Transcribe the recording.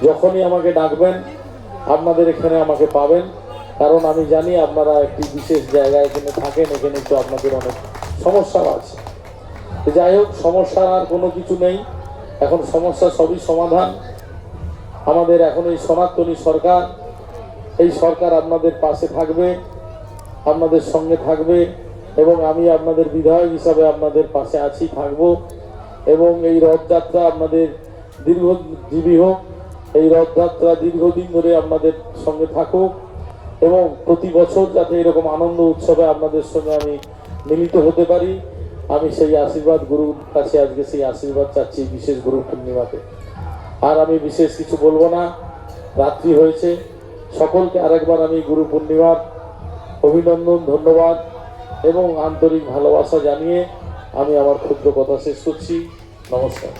যখনই আমাকে ডাকবেন আপনাদের এখানে আমাকে পাবেন, কারণ আমি জানি আপনারা একটি বিশেষ জায়গায় এখানে থাকেন, এখানে তো আপনাদের অনেক সমস্যাও আছে। যাই হোক, সমস্যার আর কোনো কিছু নেই, এখন সমস্যা সবই সমাধান। আমাদের এখন এই সনাতনী সরকার, এই সরকার আপনাদের পাশে থাকবে, আপনাদের সঙ্গে থাকবে, এবং আমি আপনাদের বিধায়ক হিসাবে আপনাদের পাশে আছি, থাকব। এবং এই রথযাত্রা আপনাদের দীর্ঘজীবী হোক, এই রথযাত্রা দীর্ঘদিন ধরে আপনাদের সঙ্গে থাকুক, এবং প্রতি বছর যাতে এরকম আনন্দ উৎসবে আপনাদের সঙ্গে আমি মিলিত হতে পারি, আমি সেই আশীর্বাদ গুরুর কাছে আজকে সেই আশীর্বাদ চাচ্ছি বিশেষ গুরু পূর্ণিমাতে। আর আমি বিশেষ কিছু বলবো না, রাত্রি হয়েছে। সকলকে আরেকবার আমি গুরু পূর্ণিমার অভিনন্দন, ধন্যবাদ এবং আন্তরিক ভালোবাসা জানিয়ে আমি আমার ক্ষুদ্র কথা শেষ করছি। নমস্কার।